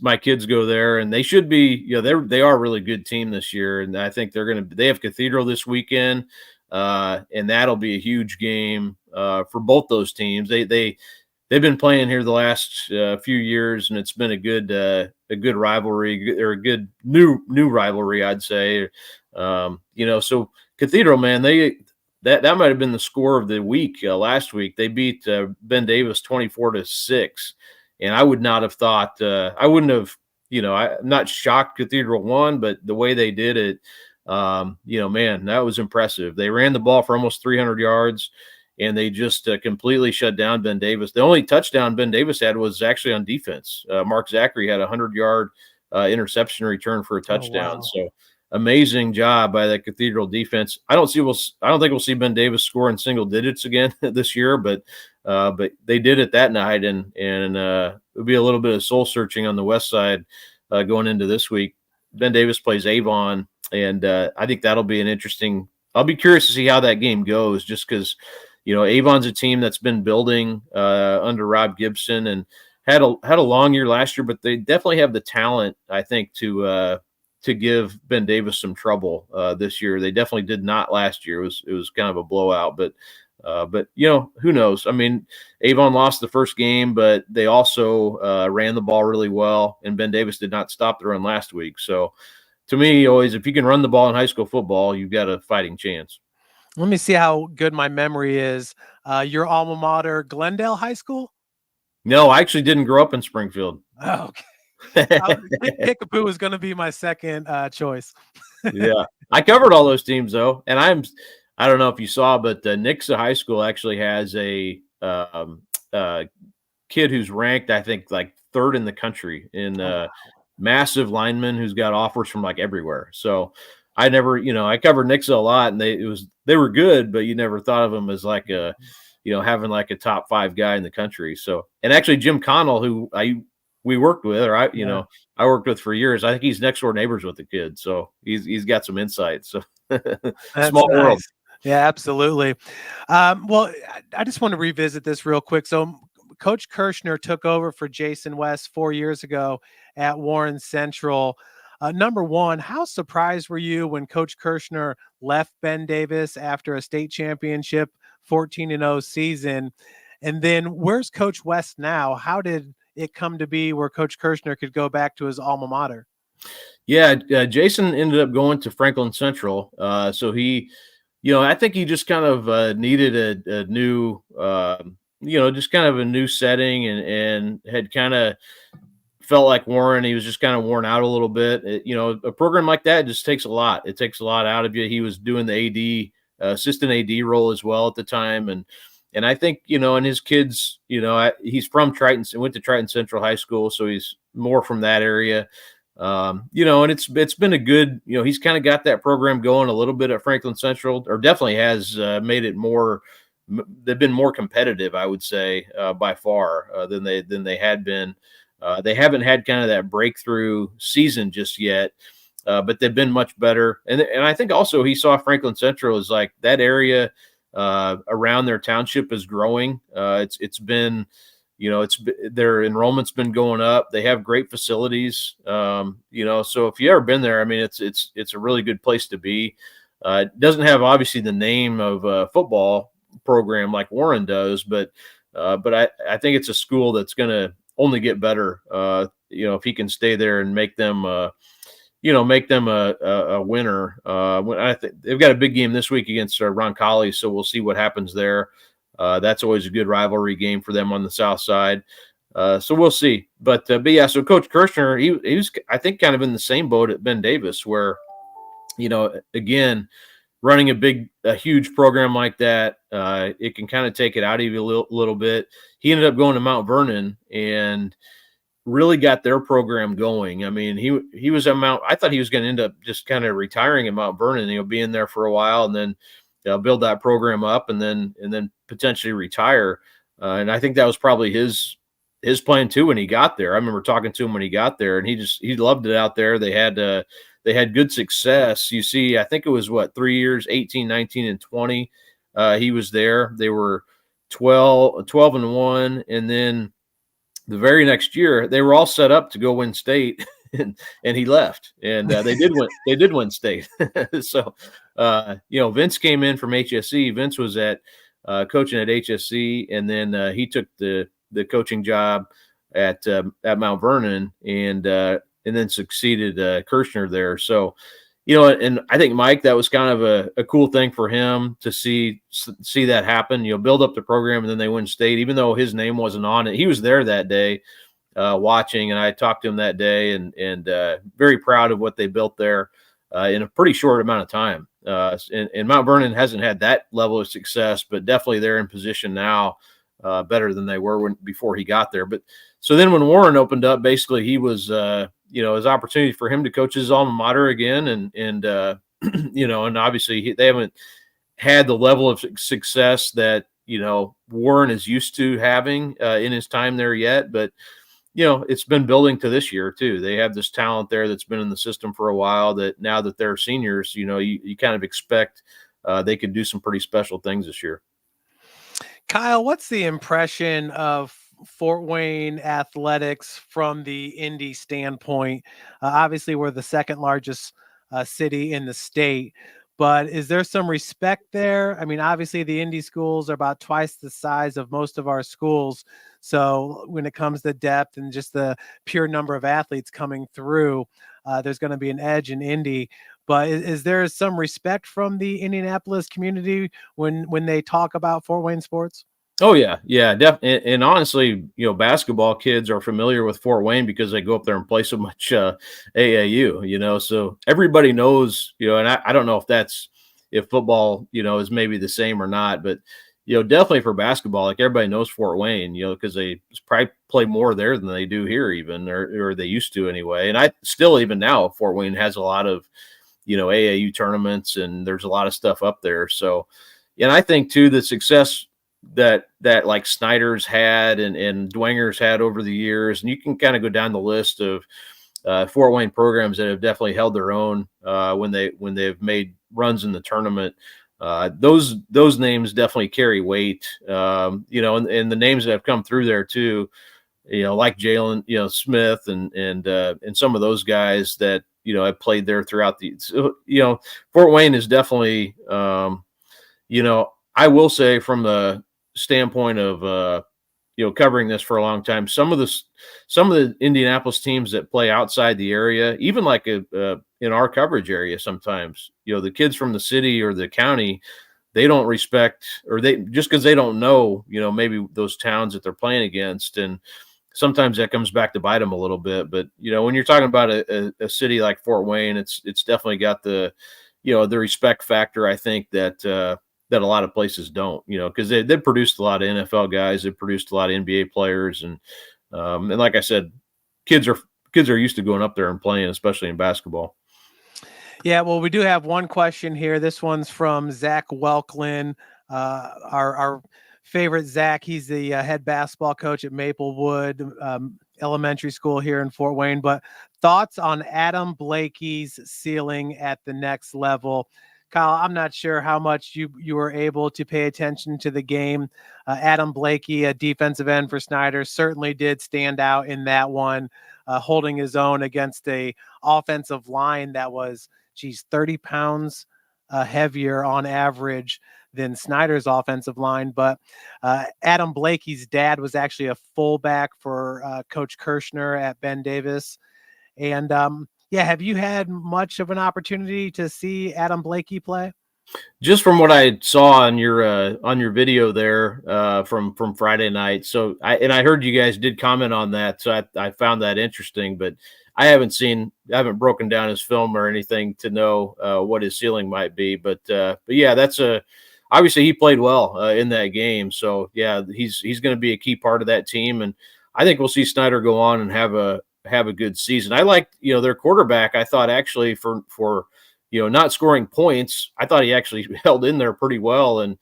My kids go there, and they should be. They are a really good team this year, and I think they have Cathedral this weekend, and that'll be a huge game for both those teams. They've been playing here the last few years, and it's been a good rivalry, or a good new rivalry, I'd say. So Cathedral, man, that might have been the score of the week last week. They beat Ben Davis 24-6, and I would not have thought. I wouldn't have. I'm not shocked Cathedral won, but the way they did it, man, that was impressive. They ran the ball for almost 300 yards. And they just completely shut down Ben Davis. The only touchdown Ben Davis had was actually on defense. Mark Zachary had a 100-yard interception return for a touchdown. Oh, wow. So amazing job by that Cathedral defense. I don't think we'll see Ben Davis score in single digits again this year, but they did it that night, and it'll be a little bit of soul searching on the west side going into this week. Ben Davis plays Avon, and I think that'll be an interesting. I'll be curious to see how that game goes, just because. Avon's a team that's been building under Rob Gibson and had a long year last year, but they definitely have the talent, I think, to give Ben Davis some trouble this year. They definitely did not last year. It was kind of a blowout, but who knows? I mean, Avon lost the first game, but they also ran the ball really well, and Ben Davis did not stop the run last week. So to me, always, if you can run the ball in high school football, you've got a fighting chance. Let me see how good my memory is. Your alma mater, Glendale High School? No, I actually didn't grow up in Springfield. Oh, okay. Kickapoo was going to be my second choice. Yeah, I covered all those teams though, and I don't know if you saw, but Nixa High School actually has a kid who's ranked, I think, like third in the country in massive lineman who's got offers from like everywhere. So I never, I covered Nixa a lot, and they were good, but you never thought of them as like having like a top 5 guy in the country. So, and actually Jim Connell, who we worked with, or I worked with for years. I think he's next door neighbors with the kid, so he's got some insight. So small world. Yeah, absolutely. Well, I just want to revisit this real quick. So Coach Kirshner took over for Jason West 4 years ago at Warren Central. Number one, how surprised were you when Coach Kirshner left Ben Davis after a state championship 14-0 season? And then where's Coach West now? How did it come to be where Coach Kirshner could go back to his alma mater? Yeah, Jason ended up going to Franklin Central. So he, I think he just kind of needed a new, just kind of a new setting, and had kind of felt like Warren. He was just kind of worn out a little bit. A program like that just takes a lot. It takes a lot out of you. He was doing the assistant AD role as well at the time, and I think, and his kids, he's from Triton and went to Triton Central High School, so he's more from that area. And it's been a good, he's kind of got that program going a little bit at Franklin Central, or definitely has made it more. They've been more competitive, I would say, by far than they had been. They haven't had kind of that breakthrough season just yet, but they've been much better. And I think also he saw Franklin Central as like that area around their township is growing. It's been, their enrollment's been going up. They have great facilities. So if you ever been there, I mean, it's a really good place to be. It doesn't have obviously the name of a football program like Warren does, but I think it's a school that's going to only get better. If he can stay there and make them a winner. I think they've got a big game this week against Roncalli, so we'll see what happens there. That's always a good rivalry game for them on the south side. So we'll see. But yeah, so Coach Kirshner, he was, I think, kind of in the same boat at Ben Davis, where, again, running a huge program like that, it can kind of take it out of you a little bit. He ended up going to Mount Vernon and really got their program going. I mean, he was at Mount. I thought he was going to end up just kind of retiring at Mount Vernon, being there for a while, and then build that program up, and then potentially retire. And I think that was probably his plan too when he got there. I remember talking to him when he got there, and he loved it out there. They had good success. You see, I think it was 3 years, 18, 19, and 20. He was there. They were 12-1, and then the very next year they were all set up to go win state, and he left, and they did win state. So Vince came in from HSE. Vince was at coaching at HSE, and then he took the coaching job at Mount Vernon, and then succeeded Kirshner there. So, and I think, Mike, that was kind of a cool thing for him to see that happen, build up the program, and then they win state, even though his name wasn't on it. He was there that day watching, and I talked to him that day, and very proud of what they built there in a pretty short amount of time. And Mount Vernon hasn't had that level of success, but definitely they're in position now better than they were before he got there. But so then when Warren opened up, basically he was, his opportunity for him to coach his alma mater again. And and obviously they haven't had the level of success that, Warren is used to having in his time there yet. But, it's been building to this year too. They have this talent there that's been in the system for a while, that now that they're seniors, you kind of expect they could do some pretty special things this year. Kyle, what's the impression of Fort Wayne athletics from the Indy standpoint? Obviously, we're the second largest city in the state, but is there some respect there? I mean, obviously, the Indy schools are about twice the size of most of our schools. So, when it comes to depth and just the pure number of athletes coming through, there's going to be an edge in Indy. But is there some respect from the Indianapolis community when they talk about Fort Wayne sports? Oh yeah, yeah, definitely. And honestly, basketball kids are familiar with Fort Wayne because they go up there and play so much AAU. So everybody knows. And I don't know if football, is maybe the same or not, but definitely for basketball, like everybody knows Fort Wayne, because they probably play more there than they do here, even or they used to anyway. And I still even now Fort Wayne has a lot of AAU tournaments, and there's a lot of stuff up there. So, and I think too the success that like Snyder's had and Dwenger's had over the years, and you can kind of go down the list of Fort Wayne programs that have definitely held their own when they've made runs in the tournament. Those names definitely carry weight, and the names that have come through there too, like Jalen, Smith and some of those guys that have played there throughout Fort Wayne is definitely, I will say from the standpoint of covering this for a long time, some of the Indianapolis teams that play outside the area, even like in our coverage area, sometimes the kids from the city or the county, they don't respect, or they just because they don't know maybe those towns that they're playing against, and sometimes that comes back to bite them a little bit. But when you're talking about a city like Fort Wayne, it's definitely got the the respect factor, I think, that a lot of places don't, because they've produced a lot of NFL guys, they've produced a lot of NBA players, and like I said, kids are used to going up there and playing, especially in basketball. Yeah, well, we do have one question here. This one's from Zach Welklin, our favorite Zach. He's the head basketball coach at Maplewood Elementary School here in Fort Wayne. But thoughts on Adam Blakey's ceiling at the next level? Kyle, I'm not sure how much you were able to pay attention to the game. Adam Blakey, a defensive end for Snyder, certainly did stand out in that one, holding his own against a offensive line that was, 30 pounds heavier on average than Snyder's offensive line. But Adam Blakey's dad was actually a fullback for Coach Kirshner at Ben Davis. And have you had much of an opportunity to see Adam Blakey play? Just from what I saw on your video there from Friday night. So I heard you guys did comment on that, so I found that interesting. But I haven't broken down his film or anything to know what his ceiling might be. But yeah, obviously he played well in that game. So yeah, he's going to be a key part of that team, and I think we'll see Snyder go on and have a good season. I liked their quarterback. I thought actually for not scoring points, I thought he actually held in there pretty well and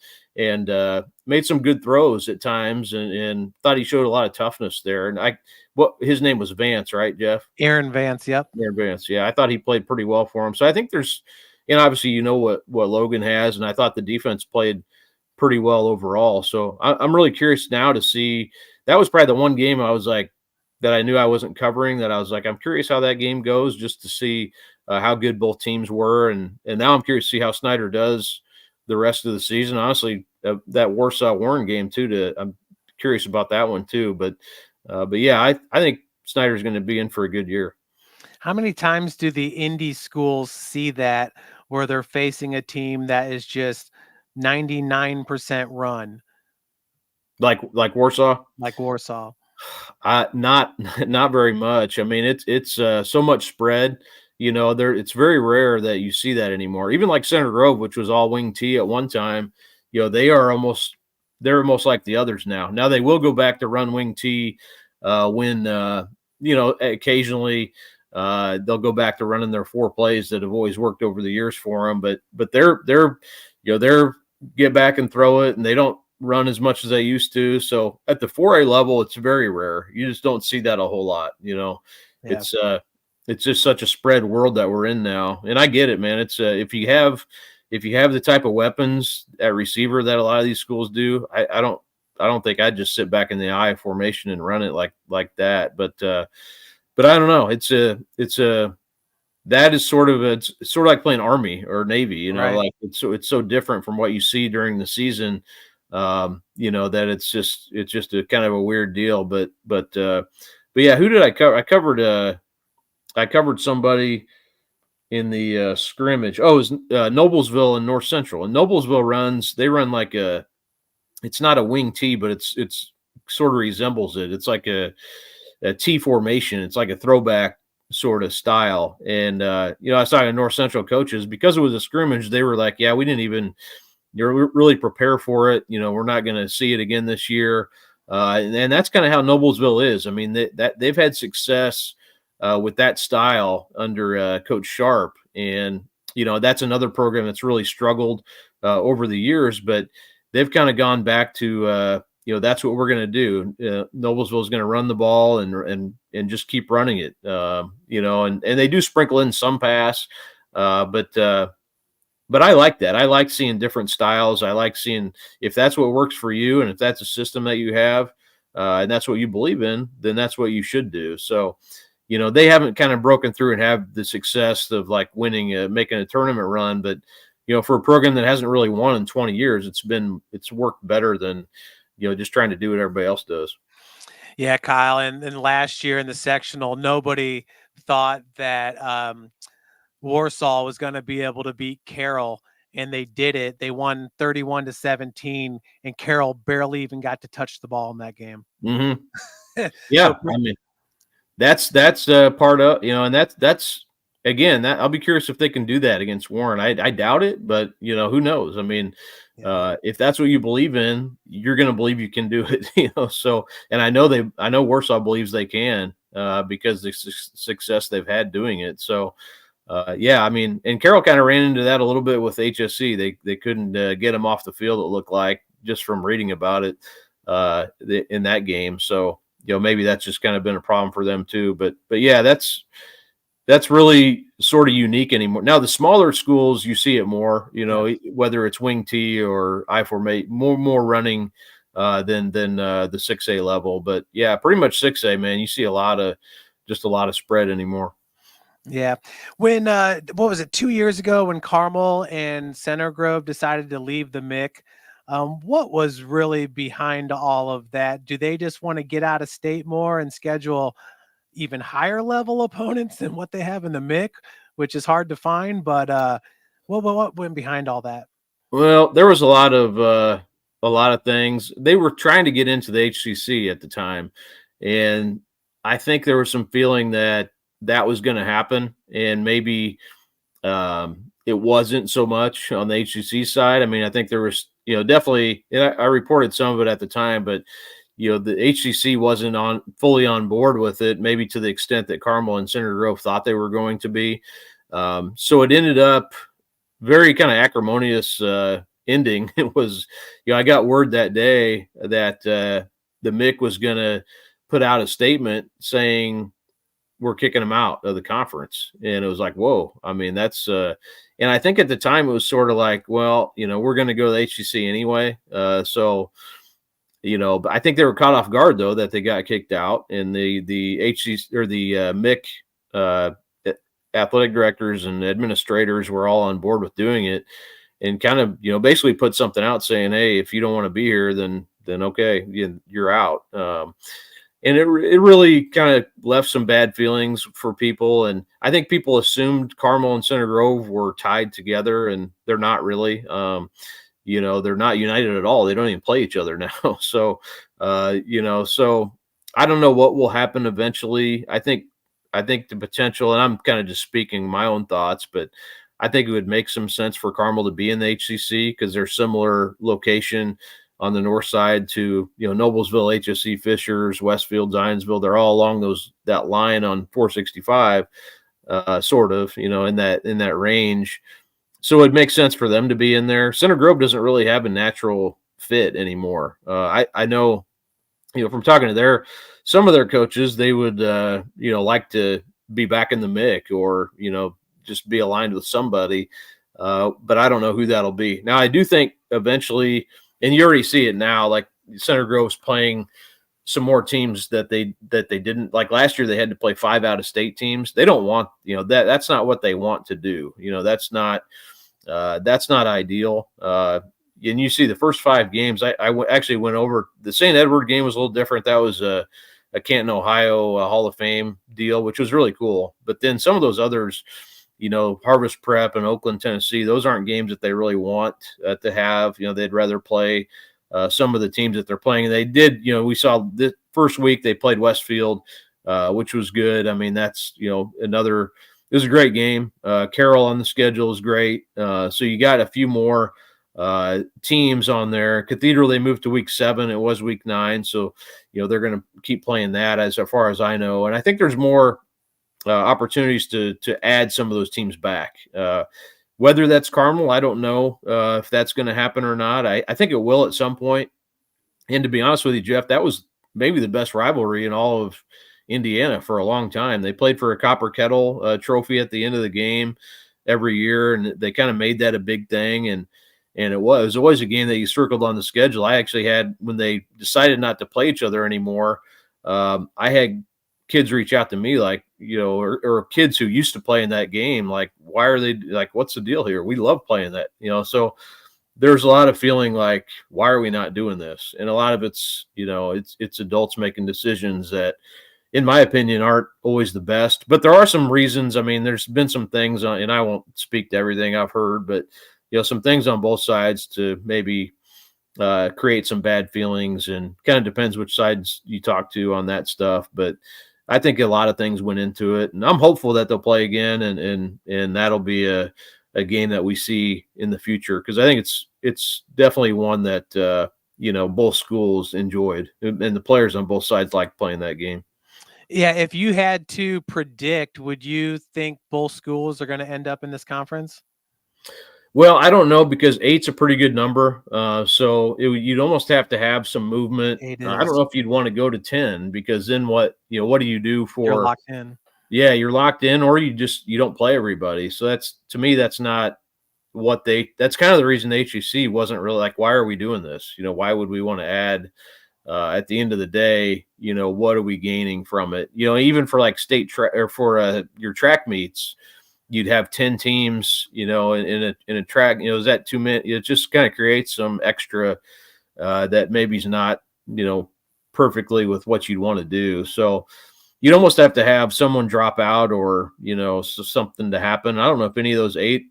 made some good throws at times, and thought he showed a lot of toughness there. And his name was Vance, right, Jeff? Aaron Vance. Yep. Aaron Vance. Yeah. I thought he played pretty well for him. So I think obviously, what Logan has, and I thought the defense played pretty well overall. So I'm really curious now to see. That was probably the one game I was like, that I knew I wasn't covering, that I was like, I'm curious how that game goes, just to see how good both teams were. And now I'm curious to see how Snyder does the rest of the season. Honestly, that Warsaw-Warren game too, I'm curious about that one too. But yeah, I think Snyder's going to be in for a good year. How many times do the Indy schools see that, where they're facing a team that is just 99% run? Like Warsaw? Like Warsaw. Not very much. I mean, it's so much spread. It's very rare that you see that anymore. Even like Center Grove, which was all wing T at one time, they're almost like the others now. Now they will go back to run wing T when occasionally they'll go back to running their 4 plays that have always worked over the years for them. But they're get back and throw it, and they don't run as much as they used to. So at the 4A level, it's very rare. You just don't see that a whole lot. Yeah. It's just such a spread world that we're in now. And I get it, man. It's if you have the type of weapons at receiver that a lot of these schools do, I don't don't think I'd just sit back in the I formation and run it like that. But I don't know. That is it's sort of like playing Army or Navy, Right. like it's so different from what you see during the season. That it's just a kind of a weird deal. But yeah, who did I cover? I covered somebody in the scrimmage. Oh, it was Noblesville and North Central. And Noblesville they run like it's not a wing T, but it's sort of resembles it. It's like a T formation. It's like a throwback sort of style. And I was talking to North Central coaches because it was a scrimmage. They were like, "Yeah, we didn't even really prepare for it. We're not going to see it again this year." And that's kind of how Noblesville is. I mean, they've had success with that style under Coach Sharp, and that's another program that's really struggled over the years. But they've kind of gone back to that's what we're going to do. Noblesville is going to run the ball and just keep running it. And they do sprinkle in some pass, but I like that. I like seeing different styles. I like seeing if that's what works for you, and if that's a system that you have, and that's what you believe in, then that's what you should do. So, they haven't kind of broken through and have the success of like winning, making a tournament run. But for a program that hasn't really won in 20 years, it's worked better than just trying to do what everybody else does. Yeah, Kyle. And last year in the sectional, nobody thought that Warsaw was going to be able to beat Carroll, and they did it. They won 31-17, and Carroll barely even got to touch the ball in that game. Mm-hmm. Yeah, I mean, that's part of and that's again that I'll be curious if they can do that against Warren. I doubt it, but who knows? I mean, if that's what you believe in, you're going to believe you can do it. So, and I know Warsaw believes they can because the success they've had doing it. So. Yeah, I mean, and Carroll kind of ran into that a little bit with HSC. They couldn't get him off the field. It looked like just from reading about it in that game. So maybe that's just kind of been a problem for them too. But yeah, that's really sort of unique anymore. Now the smaller schools, you see it more. Whether it's wing T or I formate, more running than the 6A level. But yeah, pretty much 6A, man. You see a lot of spread anymore. Yeah. When, what was it, 2 years ago when Carmel and Center Grove decided to leave the MIC, what was really behind all of that? Do they just want to get out of state more and schedule even higher level opponents than what they have in the MIC, which is hard to find? But what went behind all that? Well, there was a lot of things. They were trying to get into the HCC at the time, and I think there was some feeling that was going to happen, and maybe it wasn't so much on the HCC side. I mean, I think there was, definitely, and I reported some of it at the time, but the HCC wasn't fully on board with it, maybe to the extent that Carmel and Center Grove thought they were going to be. So it ended up very kind of acrimonious ending. It was, I got word that day that the MIC was going to put out a statement saying we're kicking them out of the conference. And it was like, whoa. I mean, that's and I think at the time it was sort of like, well, we're going to go to the HCC anyway. So, but I think they were caught off guard though, that they got kicked out, and the HCC or the MIC athletic directors and administrators were all on board with doing it, and kind of, basically put something out saying, hey, if you don't want to be here, then okay, you're out. And it really kind of left some bad feelings for people. And I think people assumed Carmel and Center Grove were tied together, and they're not really. They're not united at all. They don't even play each other now. So, so I don't know what will happen eventually. I think the potential, and I'm kind of just speaking my own thoughts, but I think it would make some sense for Carmel to be in the HCC because they're similar location on the north side to, Noblesville, HSC, Fishers, Westfield, Zionsville. They're all along that line on 465, sort of, in that range. So it makes sense for them to be in there. Center Grove doesn't really have a natural fit anymore. I know, from talking to some of their coaches, they would, like to be back in the MIC or, just be aligned with somebody. But I don't know who that'll be. Now, I do think eventually, and you already see it now, like Center Grove's playing some more teams that they didn't like last year. They had to play 5 out-of-state teams. They don't want, that's not what they want to do. That's not ideal. And you see the first 5 games, actually went over. The St. Edward game was a little different. That was a Canton, Ohio Hall of Fame deal, which was really cool. But then some of those others, Harvest Prep and Oakland, Tennessee, those aren't games that they really want to have. They'd rather play some of the teams that they're playing. And they did, we saw the first week they played Westfield, which was good. I mean, that's, it was a great game. Carroll on the schedule is great. So you got a few more teams on there. Cathedral, they moved to week 7. It was week 9. So, they're going to keep playing that as far as I know. And I think there's more opportunities to add some of those teams back. Whether that's Carmel, I don't know if that's going to happen or not. I think it will at some point. And to be honest with you, Jeff, that was maybe the best rivalry in all of Indiana for a long time. They played for a Copper Kettle trophy at the end of the game every year, and they kind of made that a big thing. And it was always a game that you circled on the schedule. I actually had, when they decided not to play each other anymore, I had kids reach out to me like, or kids who used to play in that game, like, why are they, like, what's the deal here? We love playing that, so there's a lot of feeling like, why are we not doing this? And a lot of it's, it's adults making decisions that, in my opinion, aren't always the best, but there are some reasons. I mean, there's been some things and I won't speak to everything I've heard, but some things on both sides to maybe create some bad feelings, and kind of depends which sides you talk to on that stuff. But I think a lot of things went into it, and I'm hopeful that they'll play again, and that'll be a game that we see in the future, because I think it's definitely one that both schools enjoyed, and the players on both sides like playing that game. Yeah, if you had to predict, would you think both schools are going to end up in this conference? Well, I don't know, because 8's a pretty good number. So you'd almost have to have some movement. I don't know if you'd want to go to 10, because then what do you do for? You're locked in. Yeah, you're locked in, or you don't play everybody. So that's, to me, that's not what that's kind of the reason the HEC wasn't really like, why are we doing this? Why would we want to add? At the end of the day, what are we gaining from it? Even for like state track or for your track meets, you'd have 10 teams, in a track, is that too many? It just kind of creates some extra that maybe is not, perfectly with what you'd want to do. So you'd almost have to have someone drop out, or, something to happen. I don't know if any of those 8,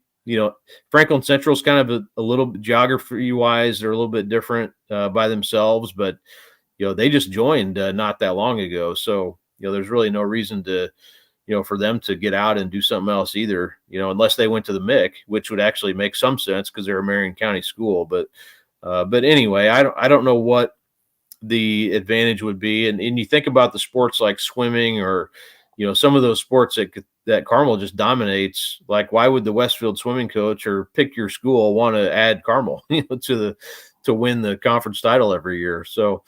Franklin Central is kind of a little bit geography wise, they're a little bit different by themselves, but, they just joined not that long ago. So, there's really no reason to, for them to get out and do something else either, unless they went to the MIC, which would actually make some sense because they're a Marion County school. But anyway, I don't know what the advantage would be. And you think about the sports like swimming, or, some of those sports that Carmel just dominates. Like, why would the Westfield swimming coach, or pick your school, want to add Carmel, to win the conference title every year? So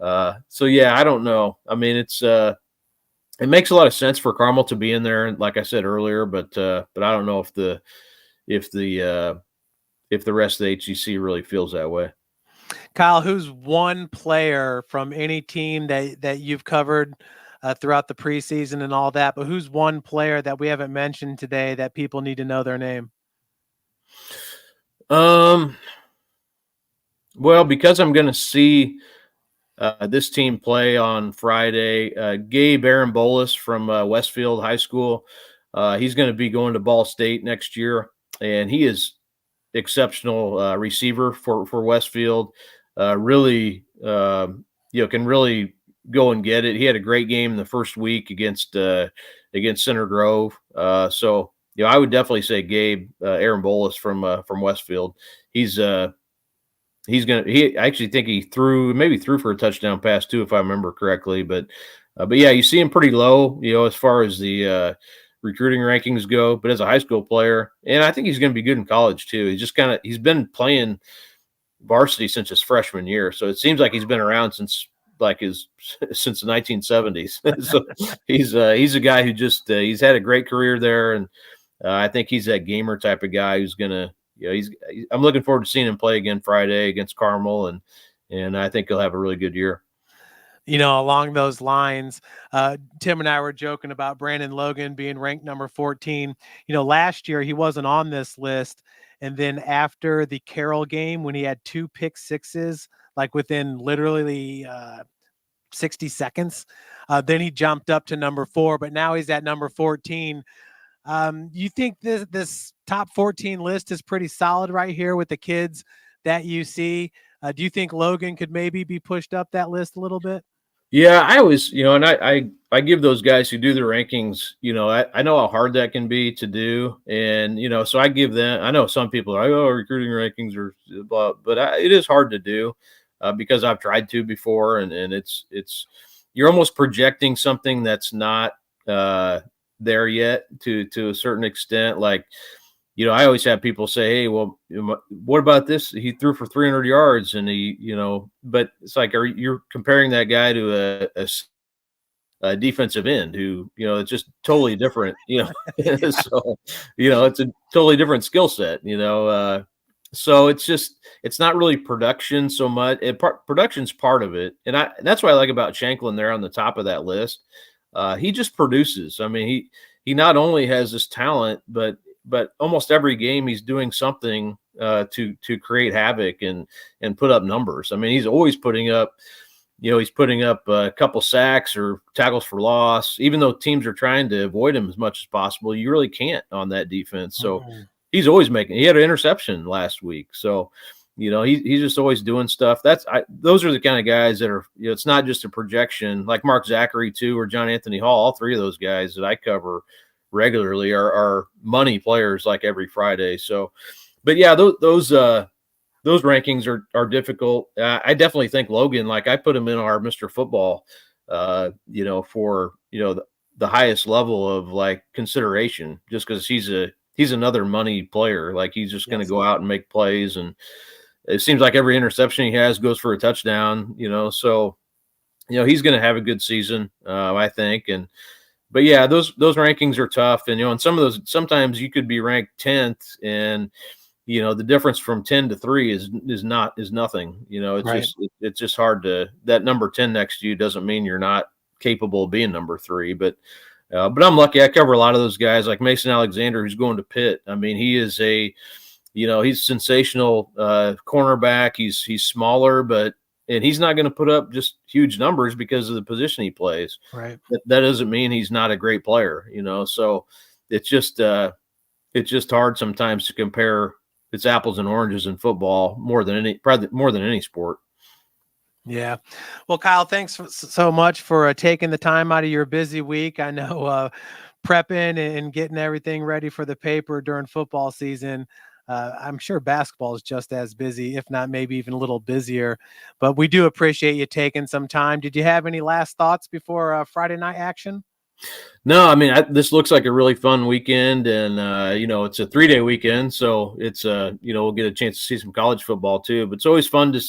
yeah, I don't know. I mean, it makes a lot of sense for Carmel to be in there, like I said earlier, but I don't know if the rest of the HCC really feels that way. Kyle, who's one player from any team that you've covered throughout the preseason and all that, but who's one player that we haven't mentioned today that people need to know their name? Well, because I'm going to see this team play on Friday, Gabe Arambolis from Westfield High School. He's going to be going to Ball State next year, and he is exceptional receiver for Westfield. Really, can really go and get it. He had a great game in the first week against Center Grove. So I would definitely say Gabe Arambolis from Westfield. I actually think he threw for a touchdown pass too, if I remember correctly. But yeah, you see him pretty low, as far as the recruiting rankings go. But as a high school player, and I think he's going to be good in college too. He's been playing varsity since his freshman year, so it seems like he's been around since the 1970s. So he's a guy who he's had a great career there, and I think he's that gamer type of guy who's gonna. I'm looking forward to seeing him play again Friday against Carmel, and and I think he'll have a really good year. Along those lines, Tim and I were joking about Brandon Logan being ranked number 14. Last year he wasn't on this list. And then after the Carroll game, when he had 2 pick sixes, like within literally 60 seconds, then he jumped up to number 4, but now he's at number 14. You think this top 14 list is pretty solid right here with the kids that you see? Do you think Logan could maybe be pushed up that list a little bit? Yeah, I always, and I give those guys who do the rankings, I know how hard that can be to do. And, so I give them, I know some people are like, oh, recruiting rankings are blah, but it is hard to do because I've tried to before. And you're almost projecting something that's not there yet to a certain extent. Like, I always have people say, hey, well, what about this? He threw for 300 yards and but it's like, you're comparing that guy to a defensive end who, it's just totally different, so, it's a totally different skill set, so it's not really production so much. Production's part of it. And that's what I like about Shanklin there on the top of that list. He just produces. I mean, he not only has this talent, but almost every game he's doing something to create havoc and put up numbers. I mean, he's always putting up, he's putting up a couple sacks or tackles for loss, even though teams are trying to avoid him as much as possible. You really can't on that defense. So he's always he had an interception last week. So, he's just always doing stuff. Those are the kind of guys that are, it's not just a projection like Mark Zachary too, or John Anthony Hall. All three of those guys that I cover regularly are money players like every Friday. So, but yeah, those rankings are difficult. I definitely think Logan, like I put him in our Mr. Football, for, the highest level of like consideration, just because he's another money player. Like he's just going to go out and make plays. And it seems like every interception he has goes for a touchdown, so, he's going to have a good season, I think. But yeah, those rankings are tough. And, and some of those, sometimes you could be ranked 10th and, the difference from 10 to 3 is nothing. It's right. It's just hard that number 10 next to you doesn't mean you're not capable of being number 3. But I'm lucky. I cover a lot of those guys like Mason Alexander, who's going to Pitt. I mean, he is he's sensational cornerback. He's smaller, and he's not going to put up just huge numbers because of the position he plays. Right. That doesn't mean he's not a great player, so it's just hard sometimes to compare. It's apples and oranges in football more than any sport. Yeah. Well, Kyle, thanks so much for taking the time out of your busy week. I know prepping and getting everything ready for the paper during football season. I'm sure basketball is just as busy, if not maybe even a little busier, but we do appreciate you taking some time. Did you have any last thoughts before Friday night action? No, I mean, this looks like a really fun weekend, and it's a 3-day weekend, so it's we'll get a chance to see some college football too. But it's always fun to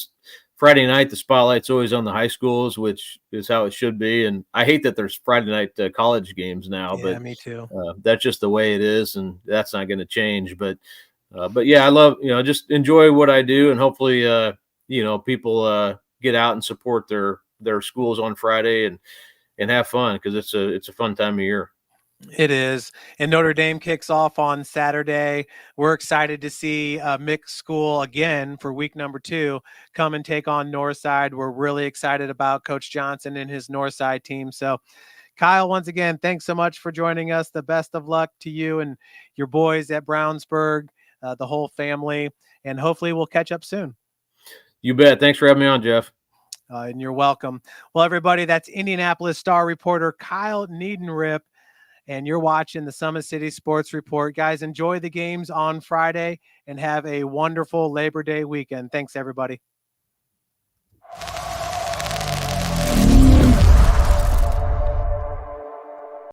Friday night. The spotlight's always on the high schools, which is how it should be. And I hate that there's Friday night college games now, but me too. That's just the way it is, and that's not going to change. But yeah, I love just enjoy what I do, and hopefully people get out and support their schools on Friday and have fun, because it's a fun time of year. It is. And Notre Dame kicks off on Saturday. We're excited to see mixed school again for week number 2 come and take on Northside. We're really excited about Coach Johnson and his Northside team. So, Kyle, once again, thanks so much for joining us. The best of luck to you and your boys at Brownsburg, the whole family, and hopefully we'll catch up soon. You bet. Thanks for having me on, Jeff. And you're welcome. Well, everybody, that's Indianapolis Star reporter Kyle Neddenriep, and you're watching the Summit City Sports Report. Guys, enjoy the games on Friday and have a wonderful Labor Day weekend. Thanks, everybody.